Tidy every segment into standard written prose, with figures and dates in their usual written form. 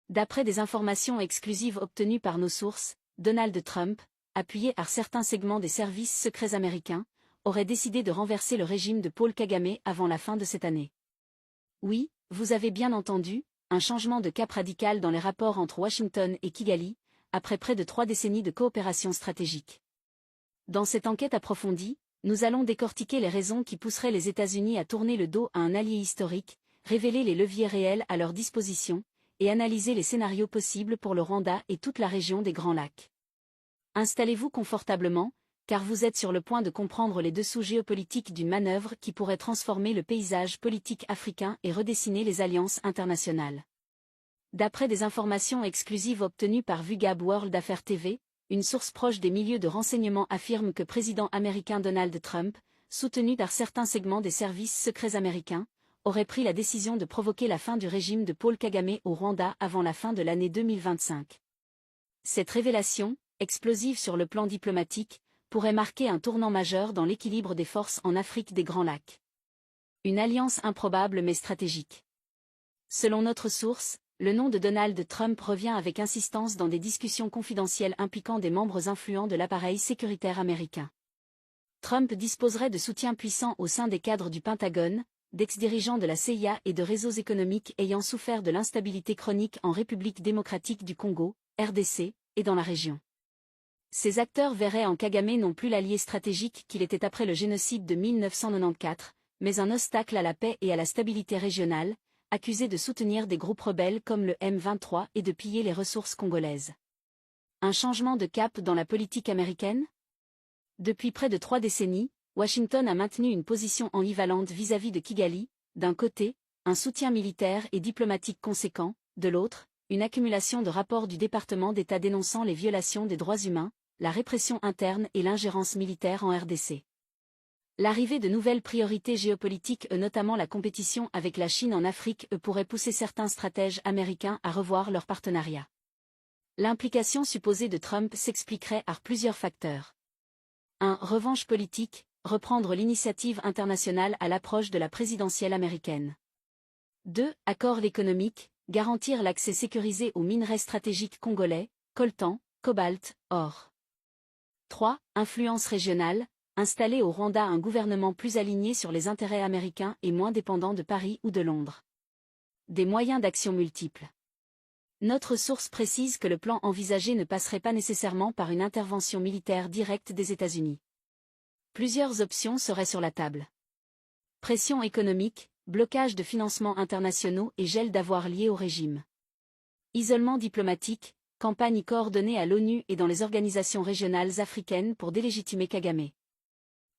D'après des informations exclusives obtenues par nos sources, Donald Trump, appuyé par certains segments des services secrets américains, aurait décidé de renverser le régime de Paul Kagame avant la fin de cette année. Oui, vous avez bien entendu, un changement de cap radical dans les rapports entre Washington et Kigali, après près de 3 décennies de coopération stratégique. Dans cette enquête approfondie, nous allons décortiquer les raisons qui pousseraient les États-Unis à tourner le dos à un allié historique, révéler les leviers réels à leur disposition, et analyser les scénarios possibles pour le Rwanda et toute la région des Grands Lacs. Installez-vous confortablement, car vous êtes sur le point de comprendre les dessous géopolitiques d'une manœuvre qui pourrait transformer le paysage politique africain et redessiner les alliances internationales. D'après des informations exclusives obtenues par VUGAB World Affairs TV, une source proche des milieux de renseignement affirme que président américain Donald Trump, soutenu par certains segments des services secrets américains, aurait pris la décision de provoquer la fin du régime de Paul Kagame au Rwanda avant la fin de l'année 2025. Cette révélation, explosive sur le plan diplomatique, pourrait marquer un tournant majeur dans l'équilibre des forces en Afrique des Grands Lacs. Une alliance improbable mais stratégique. Selon notre source, le nom de Donald Trump revient avec insistance dans des discussions confidentielles impliquant des membres influents de l'appareil sécuritaire américain. Trump disposerait de soutien puissant au sein des cadres du Pentagone, d'ex-dirigeants de la CIA et de réseaux économiques ayant souffert de l'instabilité chronique en République démocratique du Congo, RDC, et dans la région. Ces acteurs verraient en Kagame non plus l'allié stratégique qu'il était après le génocide de 1994, mais un obstacle à la paix et à la stabilité régionale, accusé de soutenir des groupes rebelles comme le M23 et de piller les ressources congolaises. Un changement de cap dans la politique américaine ? Depuis près de 3 décennies, Washington a maintenu une position ambivalente vis-à-vis de Kigali, d'un côté, un soutien militaire et diplomatique conséquent, de l'autre, une accumulation de rapports du département d'État dénonçant les violations des droits humains, la répression interne et l'ingérence militaire en RDC. L'arrivée de nouvelles priorités géopolitiques, notamment la compétition avec la Chine en Afrique, pourrait pousser certains stratèges américains à revoir leur partenariat. L'implication supposée de Trump s'expliquerait par plusieurs facteurs. 1. Revanche politique, reprendre l'initiative internationale à l'approche de la présidentielle américaine. 2. Accord économique, garantir l'accès sécurisé aux minerais stratégiques congolais, coltan, cobalt, or. 3. Influence régionale, installer au Rwanda un gouvernement plus aligné sur les intérêts américains et moins dépendant de Paris ou de Londres. Des moyens d'action multiples. Notre source précise que le plan envisagé ne passerait pas nécessairement par une intervention militaire directe des États-Unis. Plusieurs options seraient sur la table. Pression économique, blocage de financements internationaux et gel d'avoirs liés au régime. Isolement diplomatique, campagne coordonnée à l'ONU et dans les organisations régionales africaines pour délégitimer Kagame.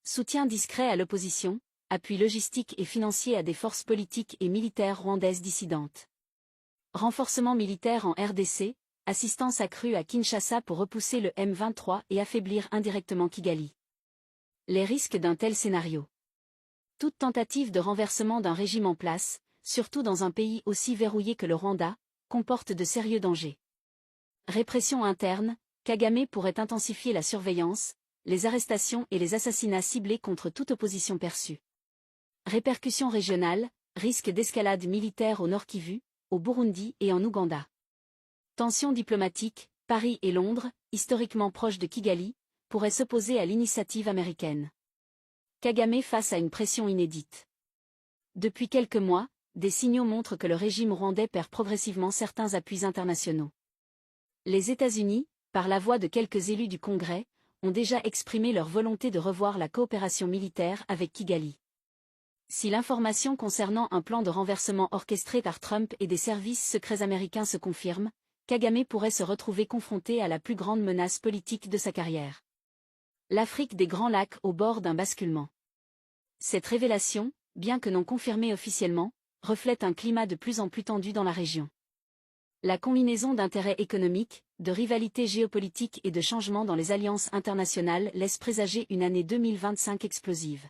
Soutien discret à l'opposition, appui logistique et financier à des forces politiques et militaires rwandaises dissidentes. Renforcement militaire en RDC, assistance accrue à Kinshasa pour repousser le M23 et affaiblir indirectement Kigali. Les risques d'un tel scénario. Toute tentative de renversement d'un régime en place, surtout dans un pays aussi verrouillé que le Rwanda, comporte de sérieux dangers. Répression interne, Kagame pourrait intensifier la surveillance, les arrestations et les assassinats ciblés contre toute opposition perçue. Répercussions régionales, risque d'escalade militaire au Nord Kivu, au Burundi et en Ouganda. Tensions diplomatiques, Paris et Londres, historiquement proches de Kigali, pourraient s'opposer à l'initiative américaine. Kagame face à une pression inédite. Depuis quelques mois, des signaux montrent que le régime rwandais perd progressivement certains appuis internationaux. Les États-Unis, par la voix de quelques élus du Congrès, ont déjà exprimé leur volonté de revoir la coopération militaire avec Kigali. Si l'information concernant un plan de renversement orchestré par Trump et des services secrets américains se confirme, Kagame pourrait se retrouver confronté à la plus grande menace politique de sa carrière. L'Afrique des Grands Lacs au bord d'un basculement. Cette révélation, bien que non confirmée officiellement, reflète un climat de plus en plus tendu dans la région. La combinaison d'intérêts économiques, de rivalités géopolitiques et de changements dans les alliances internationales laisse présager une année 2025 explosive.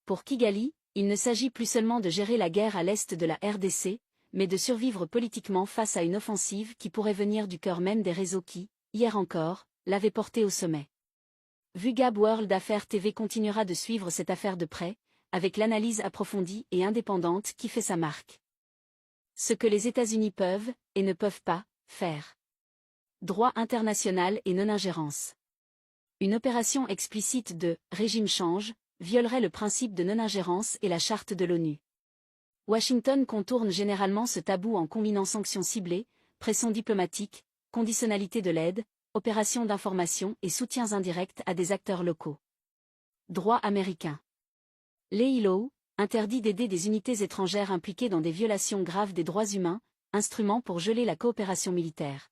Pour Kigali, il ne s'agit plus seulement de gérer la guerre à l'est de la RDC, mais de survivre politiquement face à une offensive qui pourrait venir du cœur même des réseaux qui, hier encore, l'avaient porté au sommet. VUGAB World Affairs TV continuera de suivre cette affaire de près, avec l'analyse approfondie et indépendante qui fait sa marque. Ce que les États-Unis peuvent, et ne peuvent pas, faire. Droit international et non-ingérence. Une opération explicite de « régime change » violerait le principe de non-ingérence et la charte de l'ONU. Washington contourne généralement ce tabou en combinant sanctions ciblées, pression diplomatique, conditionnalité de l'aide, opérations d'information et soutiens indirects à des acteurs locaux. Droit américain. L'EILO interdit d'aider des unités étrangères impliquées dans des violations graves des droits humains, instrument pour geler la coopération militaire.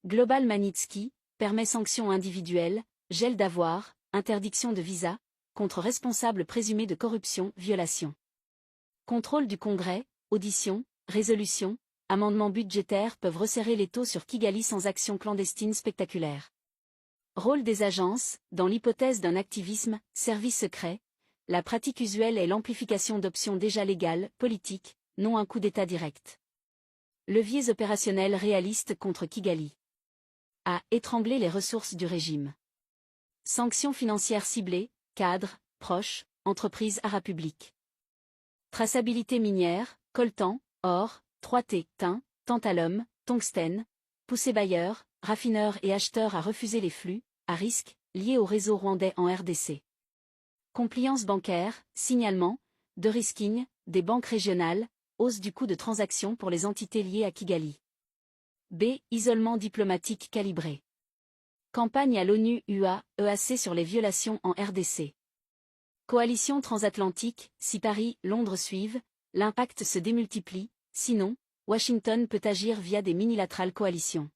Global Magnitsky permet sanctions individuelles, gel d'avoirs, interdiction de visa, contre responsables présumés de corruption, violation. Contrôle du Congrès, auditions, résolutions, amendements budgétaires peuvent resserrer les taux sur Kigali sans action clandestine spectaculaire. Rôle des agences, dans l'hypothèse d'un activisme, service secret, la pratique usuelle est l'amplification d'options déjà légales, politiques, non un coup d'État direct. Leviers opérationnels réalistes contre Kigali. A. Étrangler les ressources du régime. Sanctions financières ciblées, cadres, proches, entreprises arapubliques. Traçabilité minière, coltan, or, 3T, tin, tantalum, tungstène, pousser bailleurs, raffineurs et acheteurs à refuser les flux, à risque, liés au réseau rwandais en RDC. Compliance bancaire, signalement, de risking, des banques régionales, hausse du coût de transaction pour les entités liées à Kigali. B. Isolement diplomatique calibré. Campagne à l'ONU-UA-EAC sur les violations en RDC. Coalition transatlantique, si Paris, Londres suivent, l'impact se démultiplie, sinon, Washington peut agir via des minilatérales coalitions.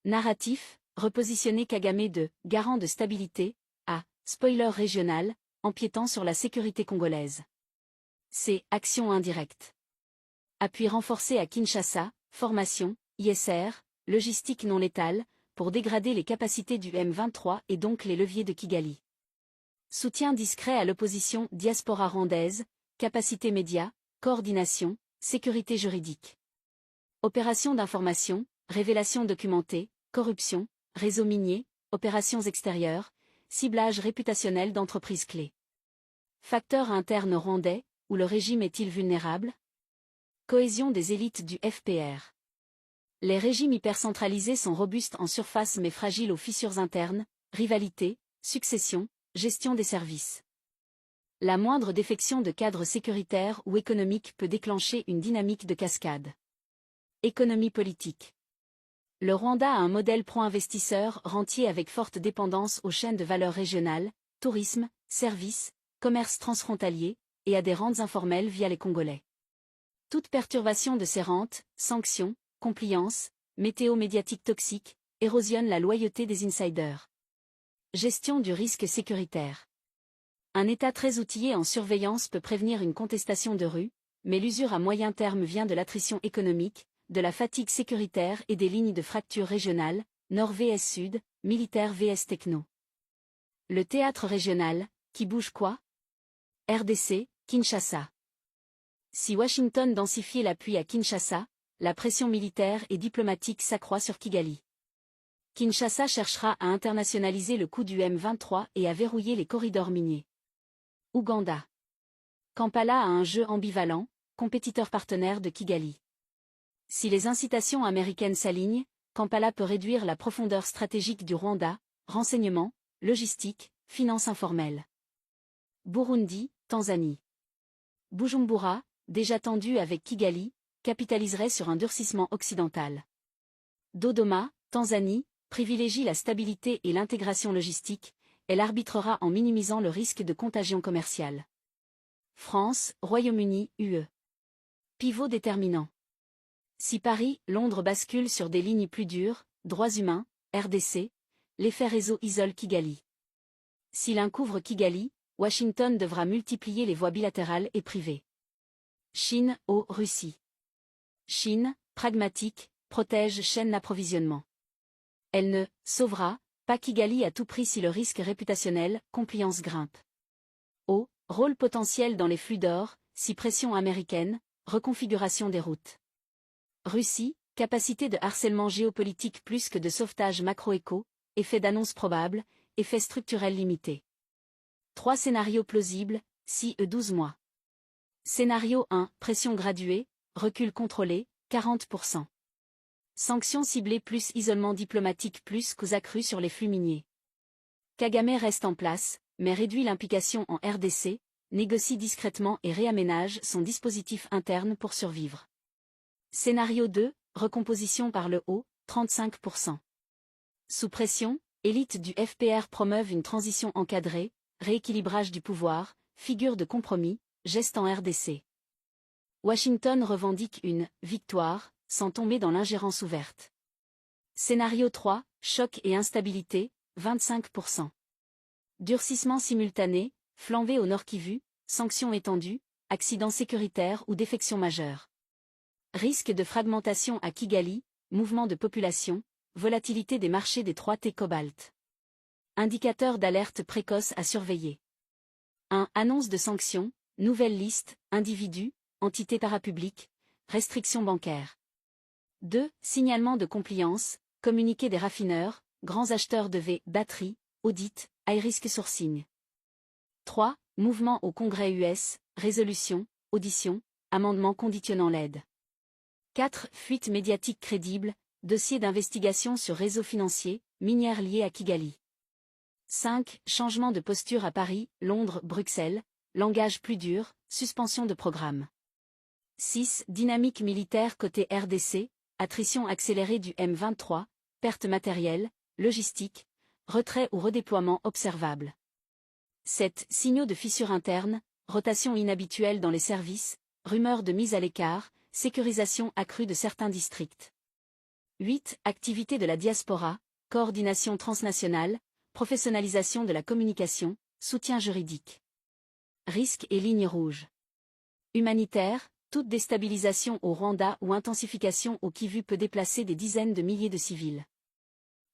Narratif, repositionner Kagame de « garant de stabilité » à « spoiler régional », empiétant sur la sécurité congolaise. C. Action indirecte. Appui renforcé à Kinshasa, formation, ISR, logistique non létale, pour dégrader les capacités du M23 et donc les leviers de Kigali. Soutien discret à l'opposition diaspora rwandaise, capacité média, coordination, sécurité juridique. Opérations d'information, révélations documentées, corruption, réseau minier, opérations extérieures, ciblage réputationnel d'entreprises clés. Facteurs internes rwandais, où le régime est-il vulnérable? Cohésion des élites du FPR. Les régimes hypercentralisés sont robustes en surface mais fragiles aux fissures internes, rivalité, succession, gestion des services. La moindre défection de cadre sécuritaire ou économique peut déclencher une dynamique de cascade. Économie politique. Le Rwanda a un modèle pro-investisseur rentier avec forte dépendance aux chaînes de valeur régionales, tourisme, services, commerce transfrontalier, et à des rentes informelles via les Congolais. Toute perturbation de ces rentes, sanctions, compliance, météo médiatique toxique, érosionne la loyauté des insiders. Gestion du risque sécuritaire. Un État très outillé en surveillance peut prévenir une contestation de rue, mais l'usure à moyen terme vient de l'attrition économique, de la fatigue sécuritaire et des lignes de fracture régionales, Nord vs Sud, militaire vs techno. Le théâtre régional, qui bouge quoi? RDC, Kinshasa. Si Washington densifiait l'appui à Kinshasa, la pression militaire et diplomatique s'accroît sur Kigali. Kinshasa cherchera à internationaliser le coup du M23 et à verrouiller les corridors miniers. Ouganda. Kampala a un jeu ambivalent, compétiteur partenaire de Kigali. Si les incitations américaines s'alignent, Kampala peut réduire la profondeur stratégique du Rwanda, renseignement, logistique, finances informelles. Burundi, Tanzanie. Bujumbura, déjà tendu avec Kigali, capitaliserait sur un durcissement occidental. Dodoma, Tanzanie, privilégie la stabilité et l'intégration logistique, elle arbitrera en minimisant le risque de contagion commerciale. France, Royaume-Uni, UE. Pivot déterminant. Si Paris, Londres basculent sur des lignes plus dures, droits humains, RDC, l'effet réseau isole Kigali. Si l'un couvre Kigali, Washington devra multiplier les voies bilatérales et privées. Chine, Russie. Chine, pragmatique, protège chaîne d'approvisionnement. Elle ne sauvera pas Kigali à tout prix si le risque réputationnel, compliance grimpe. Rôle potentiel dans les flux d'or, si pression américaine, reconfiguration des routes. Russie, capacité de harcèlement géopolitique plus que de sauvetage macro-éco, effet d'annonce probable, effet structurel limité. 3 scénarios plausibles, 12 mois. Scénario 1, pression graduée, recul contrôlé, 40%. Sanctions ciblées plus isolement diplomatique plus coûts accrus sur les flux miniers. Kagame reste en place, mais réduit l'implication en RDC, négocie discrètement et réaménage son dispositif interne pour survivre. Scénario 2, recomposition par le haut, 35%. Sous pression, élites du FPR promeuvent une transition encadrée, rééquilibrage du pouvoir, figure de compromis, geste en RDC. Washington revendique une « victoire » sans tomber dans l'ingérence ouverte. Scénario 3, choc et instabilité, 25%. Durcissement simultané, flambée au Nord Kivu, sanctions étendues, accidents sécuritaires ou défections majeures. Risque de fragmentation à Kigali, mouvement de population, volatilité des marchés des 3T cobalt. Indicateur d'alerte précoce à surveiller. 1. Annonce de sanctions, nouvelle liste, individus, entités parapubliques, restrictions bancaires. 2. Signalement de compliance, communiqué des raffineurs, grands acheteurs de V, batteries, audit, high risk sourcing. 3. Mouvement au Congrès US, résolution, audition, amendement conditionnant l'aide. 4. Fuite médiatique crédible, dossier d'investigation sur réseau financier, minière liée à Kigali. 5. Changement de posture à Paris, Londres, Bruxelles, langage plus dur, suspension de programme. 6. Dynamique militaire côté RDC, attrition accélérée du M23, perte matérielle, logistique, retrait ou redéploiement observable. 7. Signaux de fissure interne, rotation inhabituelle dans les services, rumeurs de mise à l'écart, sécurisation accrue de certains districts. 8. Activité de la diaspora, coordination transnationale, professionnalisation de la communication, soutien juridique. Risques et lignes rouges. Humanitaire, toute déstabilisation au Rwanda ou intensification au Kivu peut déplacer des dizaines de milliers de civils.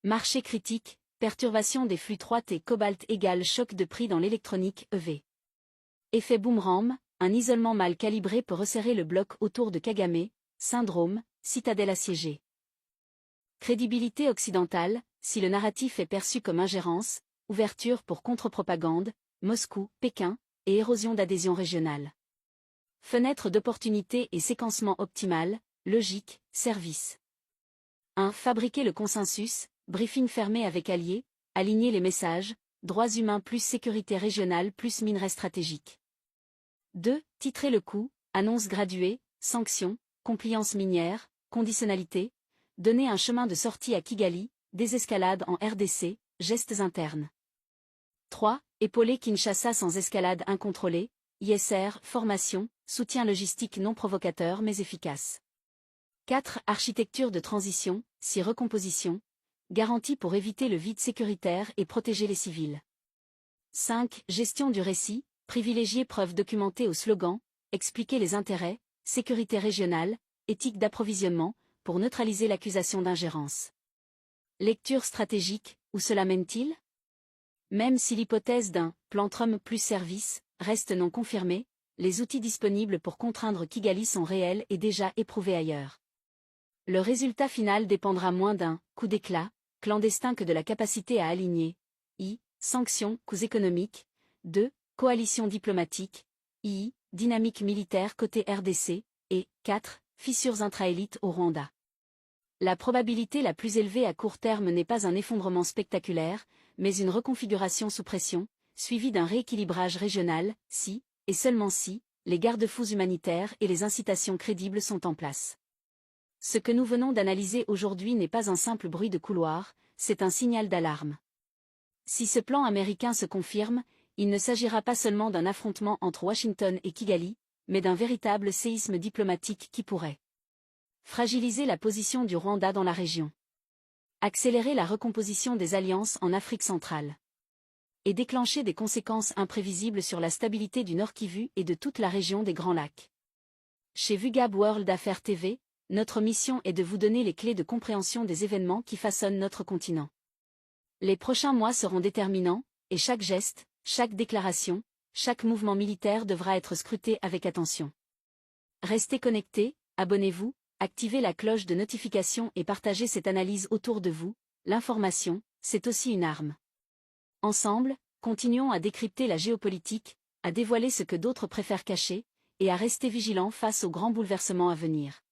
Marché critique, perturbation des flux 3T cobalt égale choc de prix dans l'électronique EV. Effet boomerang, un isolement mal calibré peut resserrer le bloc autour de Kagame, syndrome, citadelle assiégée. Crédibilité occidentale, si le narratif est perçu comme ingérence, ouverture pour contre-propagande, Moscou, Pékin, et érosion d'adhésion régionale. Fenêtre d'opportunité et séquencement optimal, logique, service. 1. Fabriquer le consensus, briefing fermé avec alliés, aligner les messages, droits humains plus sécurité régionale plus minerais stratégiques. 2. Titrer le coup, annonce graduée, sanctions, compliance minière, conditionnalité, donner un chemin de sortie à Kigali, désescalade en RDC, gestes internes. 3. Épauler Kinshasa sans escalade incontrôlée, ISR, formation, soutien logistique non provocateur mais efficace. 4. Architecture de transition, si recomposition, garantie pour éviter le vide sécuritaire et protéger les civils. 5. Gestion du récit, privilégier preuves documentées au slogan, expliquer les intérêts, sécurité régionale, éthique d'approvisionnement, pour neutraliser l'accusation d'ingérence. Lecture stratégique, où cela mène-t-il? Même si l'hypothèse d'un « plan Trump plus service » reste non confirmée, les outils disponibles pour contraindre Kigali sont réels et déjà éprouvés ailleurs. Le résultat final dépendra moins d'un « coup d'éclat » clandestin que de la capacité à aligner sanctions, coûts économiques, 2. Coalition diplomatique, dynamique militaire côté RDC, et 4. Fissures intra-élites au Rwanda. La probabilité la plus élevée à court terme n'est pas un effondrement spectaculaire, mais une reconfiguration sous pression, suivie d'un rééquilibrage régional, si, et seulement si, les garde-fous humanitaires et les incitations crédibles sont en place. Ce que nous venons d'analyser aujourd'hui n'est pas un simple bruit de couloir, c'est un signal d'alarme. Si ce plan américain se confirme, il ne s'agira pas seulement d'un affrontement entre Washington et Kigali, mais d'un véritable séisme diplomatique qui pourrait fragiliser la position du Rwanda dans la région, accélérer la recomposition des alliances en Afrique centrale, et déclencher des conséquences imprévisibles sur la stabilité du Nord Kivu et de toute la région des Grands Lacs. Chez VUGAB World Affaires TV, notre mission est de vous donner les clés de compréhension des événements qui façonnent notre continent. Les prochains mois seront déterminants, et chaque geste, chaque déclaration, chaque mouvement militaire devra être scruté avec attention. Restez connectés, abonnez-vous, activez la cloche de notification et partagez cette analyse autour de vous. L'information, c'est aussi une arme. Ensemble, continuons à décrypter la géopolitique, à dévoiler ce que d'autres préfèrent cacher, et à rester vigilant face aux grands bouleversements à venir.